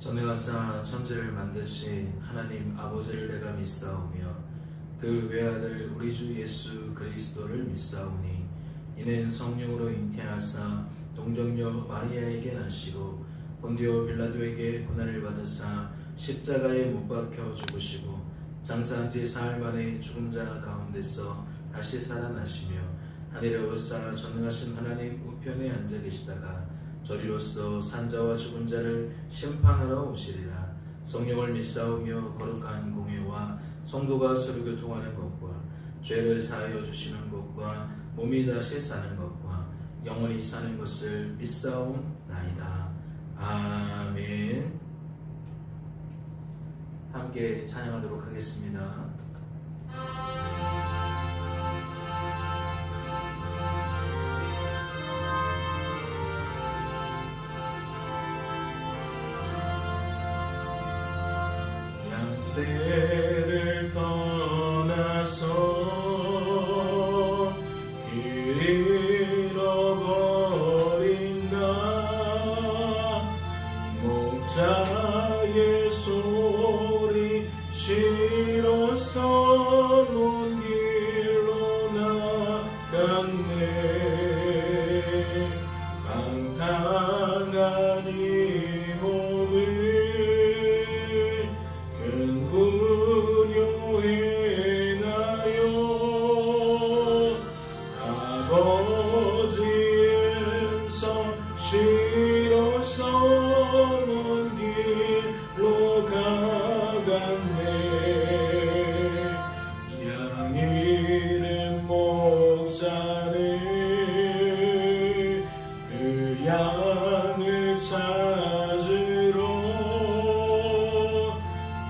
전능하사 천지를 만드신 하나님 아버지를 내가 믿사오며 그 외아들 우리 주 예수 그리스도를 믿사오니 이는 성령으로 잉태하사 동정녀 마리아에게 나시고 본디오 빌라도에게 고난을 받으사 십자가에 못 박혀 죽으시고 장사한 지 사흘 만에 죽은 자 가운데서 다시 살아나시며 하늘에 오르사 전능하신 하나님 우편에 앉아 계시다가 저리로서 산자와 죽은 자를 심판하러 오시리라. 성령을 믿사오며 거룩한 공회와 성도가 서로 교통하는 것과 죄를 사하여 주시는 것과 몸이 다시 사는 것과 영원히 사는 것을 믿사옵나이다. 아멘. 함께 찬양하도록 하겠습니다. 양떼를 떠나서 길 잃어버린 나 목자의 소리 싫어서 먼 길로 나갔네. 방탕한 이 몸을 근구료해나요. 아버지 음성 싫어서 먼 길로 가갔네. 양 잃은 목자는 그 양을 찾으러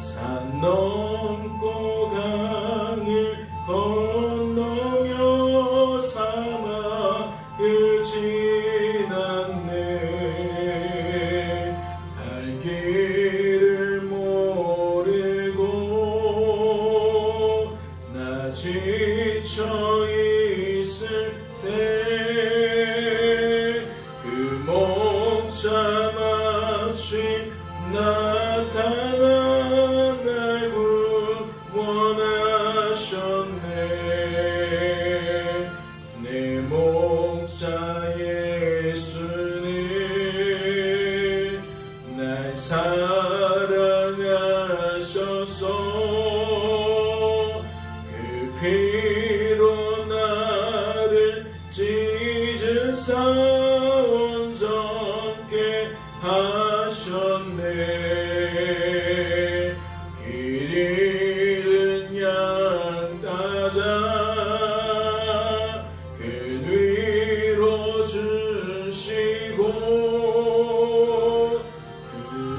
산 넘고 강을 건너며 사막을 지났네. 갈 길을 모르고 나 지쳐 있을 때 그 목자 마치 나타나 날 구원하셨네. 내 목자 예수는 날 사랑하셔서 그 피로 나를 찢으사 온전케 하셨네. 길 잃은 양 따자 그 위로 주시고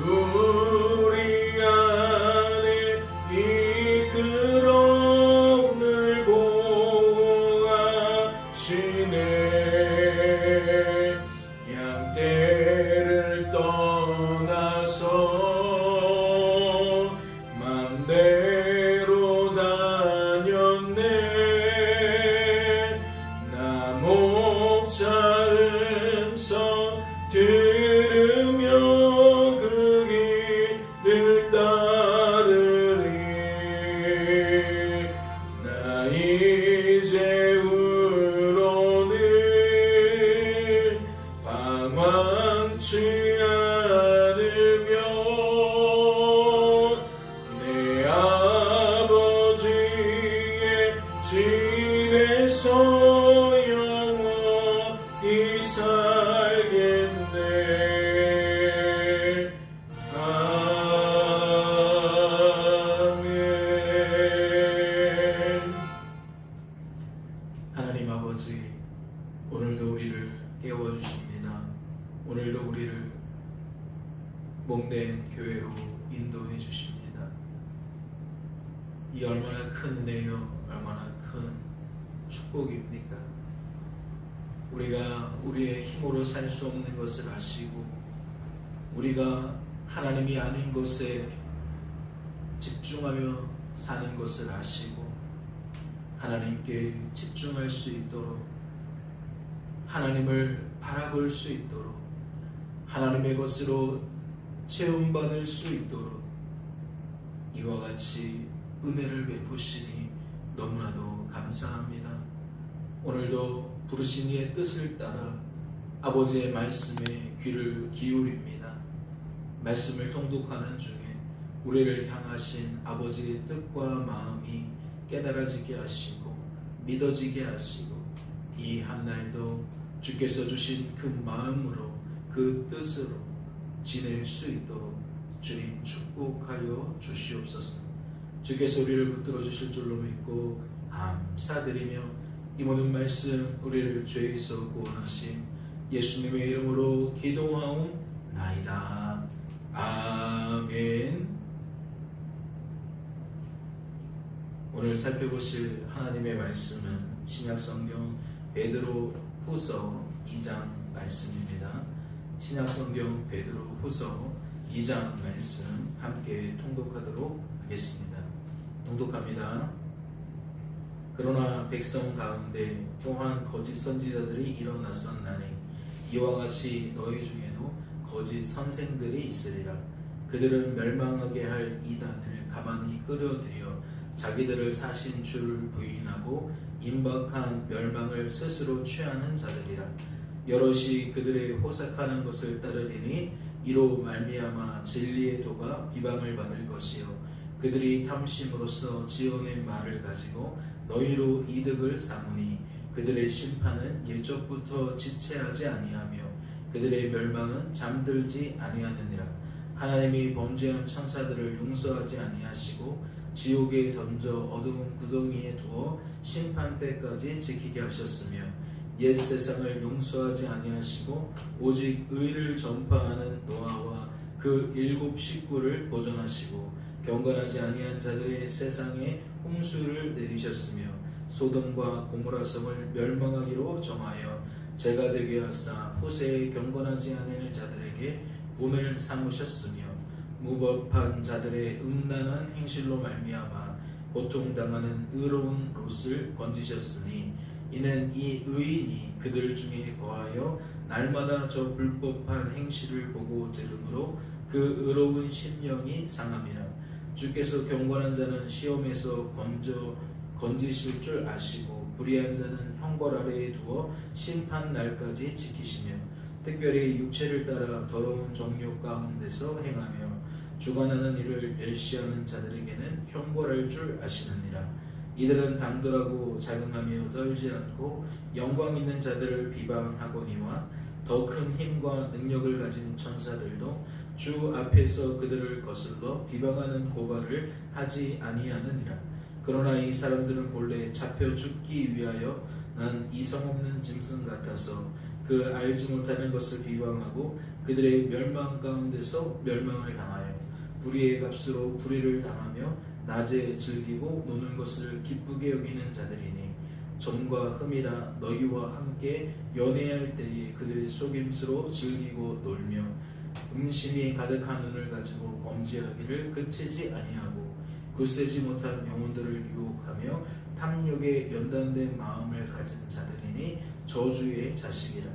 그 우리 안에 이끌어 오늘 보호하시네. 양떼를 떠나서 맘대로 다녔네. 나 목자 음성 들으며 그 길을 따르리. 나 이제 후로는 방황치 않으며 내 아버지의 집에서 영원히 살겠네. 아멘. 하나님 아버지, 오늘도 우리를 깨워주십니다. 오늘도 우리를 몸된 교회로 인도해 주십니다. 이 얼마나 큰 은혜요, 얼마나 큰 축복입니까? 우리가 우리의 힘으로 살 수 없는 것을 아시고 우리가 하나님이 아닌 것에 집중하며 사는 것을 아시고 하나님께 집중할 수 있도록 하나님을 바라볼 수 있도록 하나님의 것으로 체험받을 수 있도록 이와 같이 은혜를 베푸시니 너무나도 감사합니다. 오늘도 부르신 이의 뜻을 따라 아버지의 말씀에 귀를 기울입니다. 말씀을 통독하는 중에 우리를 향하신 아버지의 뜻과 마음이 깨달아지게 하시고 믿어지게 하시고 이 한날도 주께서 주신 그 마음으로 그 뜻으로 지낼 수 있도록 주님 축복하여 주시옵소서. 주께서 우리를 붙들어 주실 줄로 믿고 감사드리며 이 모든 말씀 우리를 죄에서 구원하신 예수님의 이름으로 기도하옵나이다. 아멘. 오늘 살펴보실 하나님의 말씀은 신약성경 베드로 후서 2장 말씀입니다. 신약성경 베드로 후서 2장 말씀 함께 통독하도록 하겠습니다. 통독합니다. 그러나 백성 가운데 또한 거짓 선지자들이 일어났었나니 이와 같이 너희 중에도 거짓 선생들이 있으리라. 그들은 멸망하게 할 이단을 가만히 끌어들여 자기들을 사신 주를 부인하고 임박한 멸망을 스스로 취하는 자들이라. 여럿이 그들의 호색하는 것을 따르리니 이로 말미암아 진리의 도가 비방을 받을 것이요 그들이 탐심으로써 지언의 말을 가지고 너희로 이득을 삼으니 그들의 심판은 예적부터 지체하지 아니하며 그들의 멸망은 잠들지 아니하느니라. 하나님이 범죄한 천사들을 용서하지 아니하시고 지옥에 던져 어두운 구덩이에 두어 심판 때까지 지키게 하셨으며 옛 세상을 용서하지 아니하시고 오직 의를 전파하는 노아와 그 7 식구를 보존하시고 경건하지 아니한 자들의 세상에 홍수를 내리셨으며 소돔과 고모라 성을 멸망하기로 정하여 재가 되게 하사 후세에 경건하지 아니할 자들에게 본을 삼으셨으며 무법한 자들의 음란한 행실로 말미암아 고통당하는 의로운 롯을 건지셨으니 이는 이 의인이 그들 중에 거하여 날마다 저 불법한 행실을 보고 들으므로 그 의로운 심령이 상함이라. 주께서 경건한 자는 시험에서 건지실 줄 아시고 불의한 자는 형벌 아래에 두어 심판 날까지 지키시며 특별히 육체를 따라 더러운 정욕 가운데서 행하며 주관하는 일을 멸시하는 자들에게는 형벌할 줄 아시느니라. 이들은 당돌하고 자긍하며 떨지 않고 영광 있는 자들을 비방하거니와 더 큰 힘과 능력을 가진 천사들도 주 앞에서 그들을 거슬러 비방하는 고발을 하지 아니하느니라. 그러나 이 사람들은 본래 잡혀 죽기 위하여 난 이성 없는 짐승 같아서 그 알지 못하는 것을 비방하고 그들의 멸망 가운데서 멸망을 당하여 불의의 값으로 불의를 당하며 낮에 즐기고 노는 것을 기쁘게 여기는 자들이니 점과 흠이라 너희와 함께 연애할 때에 그들의 속임수로 즐기고 놀며 음심이 가득한 눈을 가지고 범죄하기를 그치지 아니하고 굳세지 못한 영혼들을 유혹하며 탐욕에 연단된 마음을 가진 자들이니 저주의 자식이라.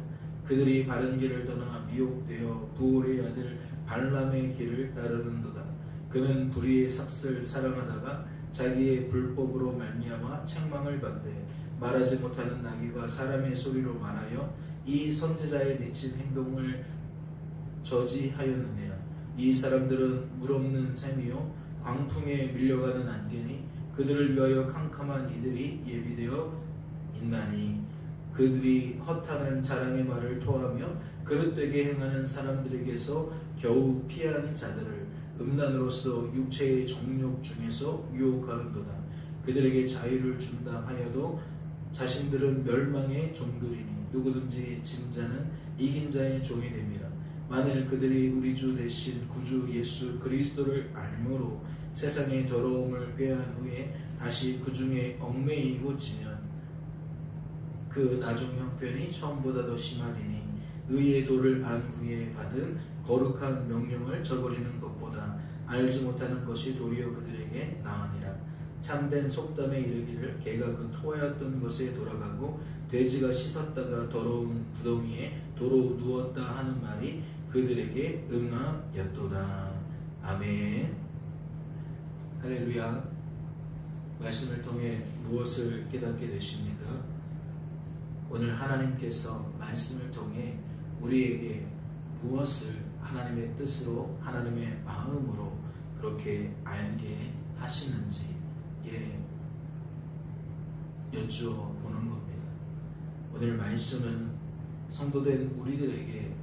그들이 바른 길을 떠나 미혹되어 부올의 아들 발람의 길을 따르는도다. 그는 불의의 삭슬 사랑하다가 자기의 불법으로 말미암아 책망을 받되 말하지 못하는 나귀가 사람의 소리로 말하여 이 선지자의 미친 행동을 저지하였느니라. 이 사람들은 물없는 샘이요 광풍에 밀려가는 안개니 그들을 위하여 캄캄한 이들이 예비되어 있나니 그들이 허탄한 자랑의 말을 토하며 그릇되게 행하는 사람들에게서 겨우 피한 자들을 음란으로서 육체의 정욕 중에서 유혹하는도다. 그들에게 자유를 준다 하여도 자신들은 멸망의 종들이니 누구든지 진 자는 이긴 자의 종이 됨이라. 만일 그들이 우리 주 대신 구주 예수 그리스도를 알므로 세상의 더러움을 꾀한 후에 다시 그 중에 얽매이고 지면 그 나중 형편이 처음보다 더 심하리니 의의 도를 안 후에 받은 거룩한 명령을 저버리는 것보다 알지 못하는 것이 도리어 그들에게 나으니라. 참된 속담에 이르기를 개가 그 토하였던 것에 돌아가고 돼지가 씻었다가 더러운 구덩이에 도로 누웠다 하는 말이 그들에게 응하였도다. 아멘. 할렐루야. 말씀을 통해 무엇을 깨닫게 되십니까? 오늘 하나님께서 말씀을 통해 우리에게 무엇을 하나님의 뜻으로 하나님의 마음으로 그렇게 알게 하시는지 여쭈어 보는 겁니다. 오늘 말씀은 성도된 우리들에게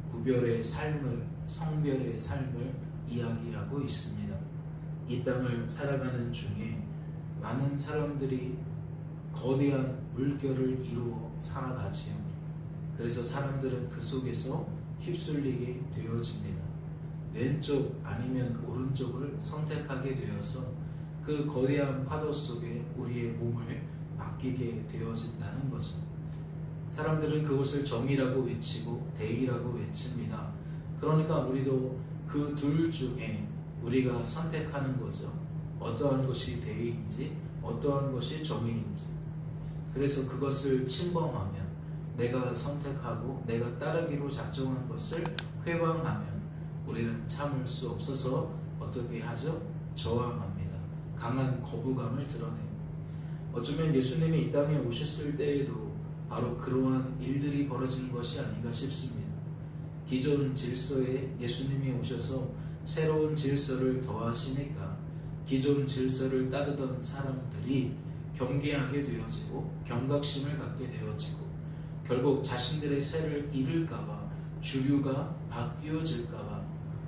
구별의 삶을, 성별의 삶을 이야기하고 있습니다. 이 땅을 살아가는 중에 많은 사람들이 거대한 물결을 이루어 살아가지요. 그래서 사람들은 그 속에서 휩쓸리게 되어집니다. 왼쪽 아니면 오른쪽을 선택하게 되어서 그 거대한 파도 속에 우리의 몸을 맡기게 되어진다는 거죠. 사람들은 그것을 정의라고 외치고 대의라고 외칩니다. 그러니까 우리도 그 둘 중에 우리가 선택하는 거죠. 어떠한 것이 대의인지 어떠한 것이 정의인지. 그래서 그것을 침범하면 내가 선택하고 내가 따르기로 작정한 것을 회방하면 우리는 참을 수 없어서 어떻게 하죠? 저항합니다. 강한 거부감을 드러내요. 어쩌면 예수님이 이 땅에 오셨을 때에도 바로 그러한 일들이 벌어진 것이 아닌가 싶습니다. 기존 질서에 예수님이 오셔서 새로운 질서를 더하시니까 기존 질서를 따르던 사람들이 경계하게 되어지고 경각심을 갖게 되어지고 결국 자신들의 새를 잃을까봐 주류가 바뀌어질까봐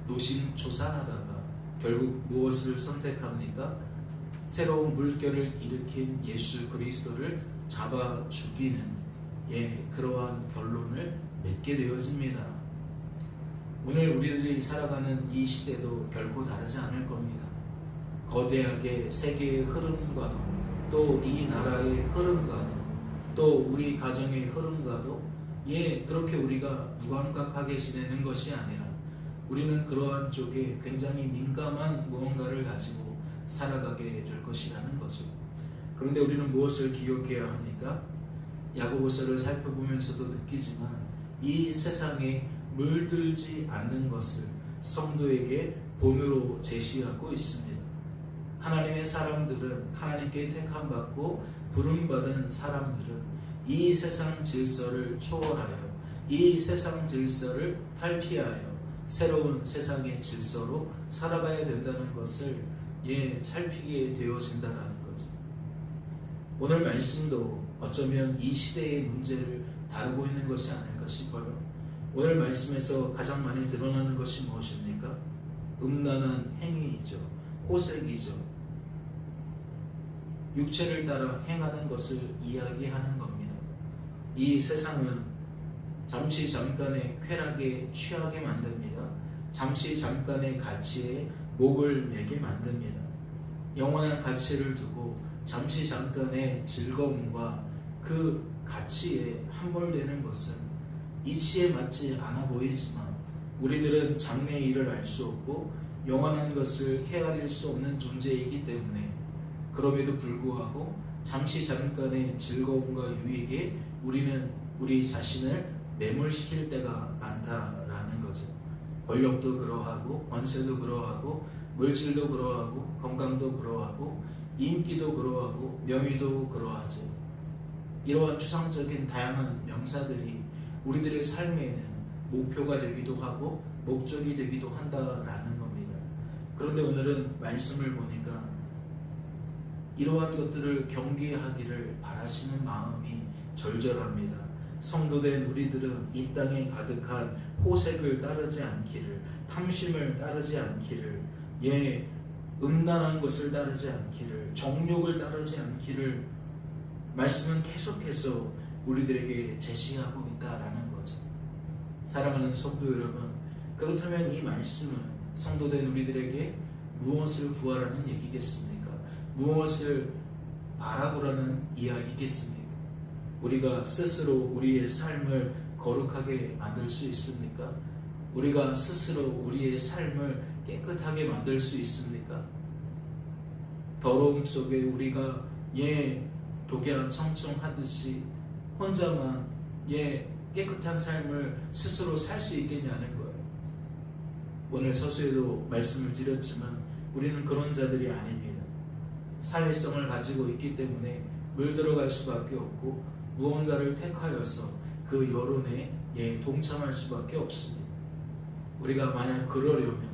노심초사하다가 결국 무엇을 선택합니까? 새로운 물결을 일으킨 예수 그리스도를 잡아 죽이는 그러한 결론을 맺게 되어집니다. 오늘 우리들이 살아가는 이 시대도 결코 다르지 않을 겁니다. 거대하게 세계의 흐름과도 또 이 나라의 흐름과도 또 우리 가정의 흐름과도 그렇게 우리가 무감각하게 지내는 것이 아니라 우리는 그러한 쪽에 굉장히 민감한 무언가를 가지고 살아가게 될 것이라는 거죠. 그런데 우리는 무엇을 기억해야 합니까? 야고보서를 살펴보면서도 느끼지만 이 세상에 물들지 않는 것을 성도에게 본으로 제시하고 있습니다. 하나님의 사람들은 하나님께 택함받고 부름받은 사람들은 이 세상 질서를 초월하여 이 세상 질서를 탈피하여 새로운 세상의 질서로 살아가야 된다는 것을 살피게 되어진다는 거죠. 오늘 말씀도 어쩌면 이 시대의 문제를 다루고 있는 것이 아닐까 싶어요. 오늘 말씀에서 가장 많이 드러나는 것이 무엇입니까? 음란한 행위이죠. 호색이죠. 육체를 따라 행하는 것을 이야기하는 겁니다. 이 세상은 잠시 잠깐의 쾌락에 취하게 만듭니다. 잠시 잠깐의 가치에 목을 매게 만듭니다. 영원한 가치를 두고 잠시 잠깐의 즐거움과 그 가치에 함몰되는 것은 이치에 맞지 않아 보이지만 우리들은 장래의 일을 알 수 없고 영원한 것을 헤아릴 수 없는 존재이기 때문에 그럼에도 불구하고 잠시 잠깐의 즐거움과 유익에 우리는 우리 자신을 매몰시킬 때가 많다라는 거죠. 권력도 그러하고 권세도 그러하고 물질도 그러하고 건강도 그러하고 인기도 그러하고 명예도 그러하죠. 이러한 추상적인 다양한 명사들이 우리들의 삶에는 목표가 되기도 하고 목적이 되기도 한다라는 겁니다. 그런데 오늘은 말씀을 보니까 이러한 것들을 경계하기를 바라시는 마음이 절절합니다. 성도된 우리들은 이 땅에 가득한 호색을 따르지 않기를, 탐심을 따르지 않기를, 음란한 것을 따르지 않기를, 정욕을 따르지 않기를 말씀은 계속해서 우리들에게 제시하고 있다라는 거죠. 사랑하는 성도 여러분, 그렇다면 이 말씀은 성도된 우리들에게 무엇을 구하라는 얘기겠습니까? 무엇을 바라보라는 이야기겠습니까? 우리가 스스로 우리의 삶을 거룩하게 만들 수 있습니까? 우리가 스스로 우리의 삶을 깨끗하게 만들 수 있습니까? 더러움 속에 우리가 독야 청청하듯이 혼자만 깨끗한 삶을 스스로 살 수 있겠냐는 거예요. 오늘 서두에도 말씀을 드렸지만 우리는 그런 자들이 아닙니다. 사회성을 가지고 있기 때문에 물들어갈 수밖에 없고 무언가를 택하여서 그 여론에 동참할 수밖에 없습니다. 우리가 만약 그러려면,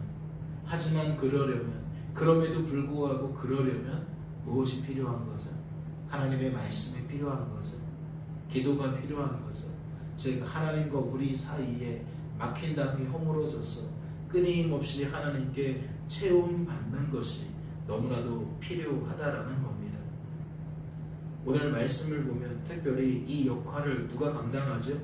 하지만 그러려면, 그럼에도 불구하고 그러려면 무엇이 필요한 거죠? 하나님의 말씀이 필요한 거죠. 기도가 필요한 거죠. 즉 하나님과 우리 사이에 막힌 담이 허물어져서 끊임없이 하나님께 체험받는 것이 너무나도 필요하다라는 겁니다. 오늘 말씀을 보면 특별히 이 역할을 누가 감당하죠?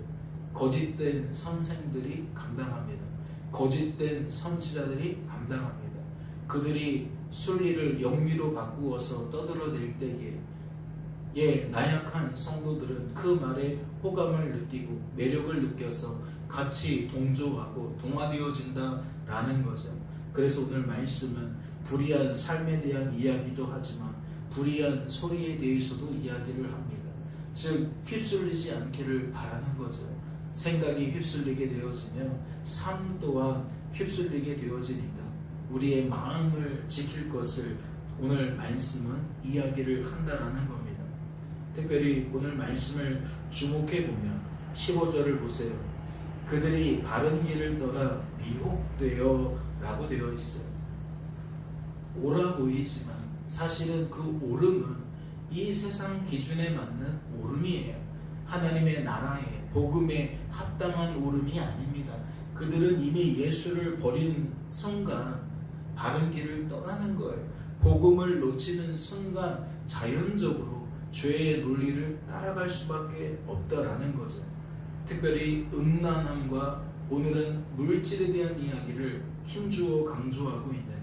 거짓된 선생들이 감당합니다. 거짓된 선지자들이 감당합니다. 그들이 순리를 영리로 바꾸어서 떠들어댈 때에 나약한 성도들은 그 말에 호감을 느끼고 매력을 느껴서 같이 동조하고 동화되어진다라는 거죠. 그래서 오늘 말씀은 불의한 삶에 대한 이야기도 하지만 불의한 소리에 대해서도 이야기를 합니다. 즉 휩쓸리지 않기를 바라는 거죠. 생각이 휩쓸리게 되어지면 삶 또한 휩쓸리게 되어지니까 우리의 마음을 지킬 것을 오늘 말씀은 이야기를 한다라는 겁니다. 특별히 오늘 말씀을 주목해 보면 15절을 보세요. 그들이 바른 길을 떠나 미혹되어 라고 되어 있어요. 옳아 보이지만 사실은 그 옳음은 이 세상 기준에 맞는 옳음이에요. 하나님의 나라에 복음에 합당한 옳음이 아닙니다. 그들은 이미 예수를 버린 순간 바른 길을 떠나는 거예요. 복음을 놓치는 순간 자연적으로 죄의 논리를 따라갈 수밖에 없다라는 거죠. 특별히 음란함과 오늘은 물질에 대한 이야기를 힘주어 강조하고 있는데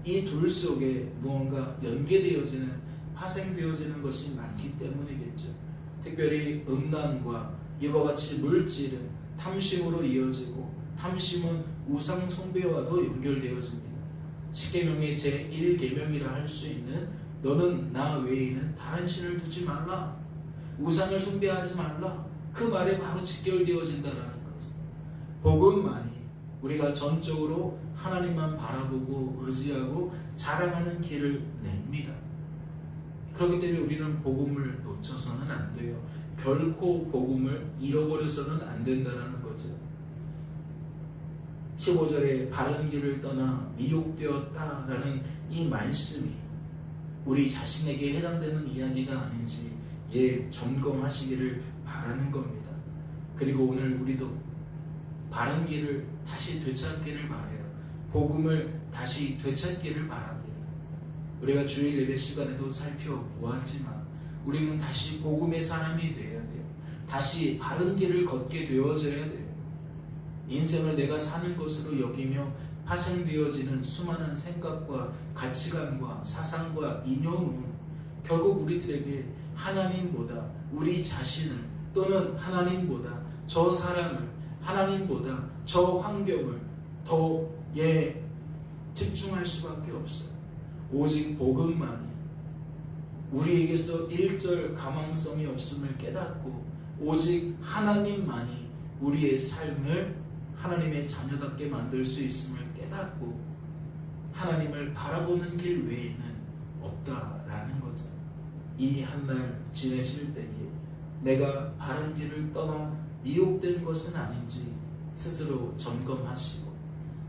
이 둘 속에 무언가 연계되어지는 파생되어지는 것이 많기 때문이겠죠. 특별히 음란과 이와 같이 물질은 탐심으로 이어지고 탐심은 우상 숭배와도 연결되어집니다. 십계명의 제1계명이라 할 수 있는 너는 나 외에는 다른 신을 두지 말라, 우상을 숭배하지 말라, 그 말에 바로 직결되어진다라는 거죠. 복음만이 우리가 전적으로 하나님만 바라보고 의지하고 자랑하는 길을 냅니다. 그렇기 때문에 우리는 복음을 놓쳐서는 안 돼요. 결코 복음을 잃어버려서는 안 된다는 거죠. 15절에 바른 길을 떠나 미혹되었다라는 이 말씀이 우리 자신에게 해당되는 이야기가 아닌지 점검하시기를 바라는 겁니다. 그리고 오늘 우리도 바른 길을 다시 되찾기를 바라요. 복음을 다시 되찾기를 바랍니다. 우리가 주일 예배 시간에도 살펴보았지만 우리는 다시 복음의 사람이 되어야 돼요. 다시 바른 길을 걷게 되어져야 돼요. 인생을 내가 사는 것으로 여기며 파생되어지는 수많은 생각과 가치관과 사상과 이념은 결국 우리들에게 하나님보다 우리 자신을 또는 하나님보다 저 사람을 하나님보다 저 환경을 더 집중할 수밖에 없어요. 오직 복음만이 우리에게서 일절 가망성이 없음을 깨닫고 오직 하나님만이 우리의 삶을 하나님의 자녀답게 만들 수 있음을 깨닫고 하나님을 바라보는 길 외에는 없다라는 거죠. 이 한 날 지내실 때에 내가 바른 길을 떠나 미혹된 것은 아닌지 스스로 점검하시고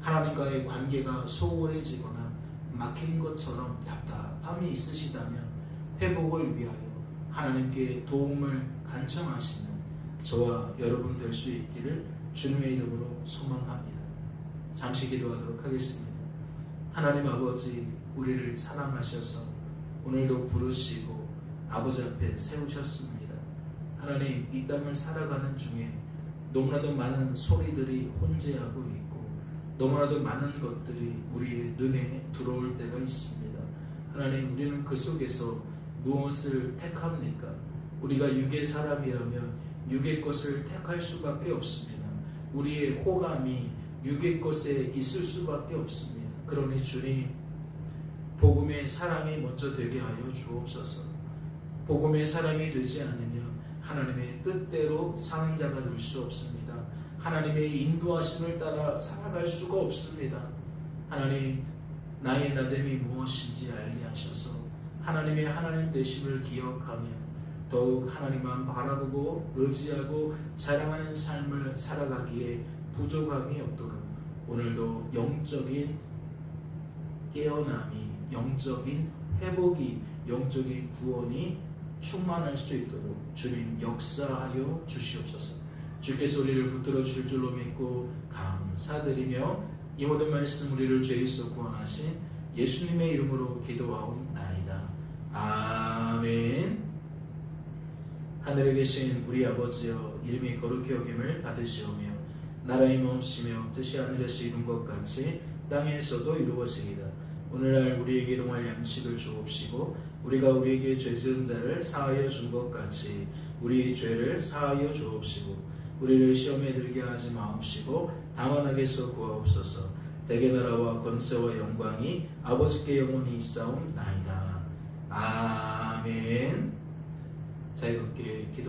하나님과의 관계가 소홀해지거나 막힌 것처럼 답답함이 있으시다면 회복을 위하여 하나님께 도움을 간청하시는 저와 여러분 될 수 있기를 주님의 이름으로 소망합니다. 잠시 기도하도록 하겠습니다. 하나님 아버지, 우리를 사랑하셔서 오늘도 부르시고 아버지 앞에 세우셨습니다. 하나님, 이 땅을 살아가는 중에 너무나도 많은 소리들이 혼재하고 있고 너무나도 많은 것들이 우리의 눈에 들어올 때가 있습니다. 하나님, 우리는 그 속에서 무엇을 택합니까? 우리가 육의 사람이라면 육의 것을 택할 수밖에 없습니다. 우리의 호감이 육의 것에 있을 수밖에 없습니다. 그러니 주님, 복음의 사람이 먼저 되게 하여 주옵소서. 복음의 사람이 되지 않으면 하나님의 뜻대로 사는 자가 될 수 없습니다. 하나님의 인도하심을 따라 살아갈 수가 없습니다. 하나님, 나의 나됨이 무엇인지 알게 하셔서 하나님의 하나님 되심을 기억하며 더욱 하나님만 바라보고 의지하고 자랑하는 삶을 살아가기에 부족함이 없도록 오늘도 영적인 깨어남이, 영적인 회복이, 영적인 구원이 충만할 수 있도록 주님 역사하여 주시옵소서. 주께서 우리를 붙들어 줄 줄로 믿고 감사드리며 이 모든 말씀 우리를 죄에서 구원하신 예수님의 이름으로 기도하옵나이다. 아멘. 하늘에 계신 우리 아버지여, 이름이 거룩히 여김을 받으시오며 나라의 마음이시며 뜻이 하늘에서 이룬 것 같이 땅에서도 이루어지이다. 오늘날 우리에게 일용할 양식을 주옵시고 우리가 우리에게 죄 지은 자를 사하여 준 것 같이 우리 죄를 사하여 주옵시고 우리를 시험에 들게 하지 마옵시고 다만 악에서 구하옵소서. 대개 나라와 권세와 영광이 아버지께 영원히 있사옵나이다. 아멘. 자유롭게 기도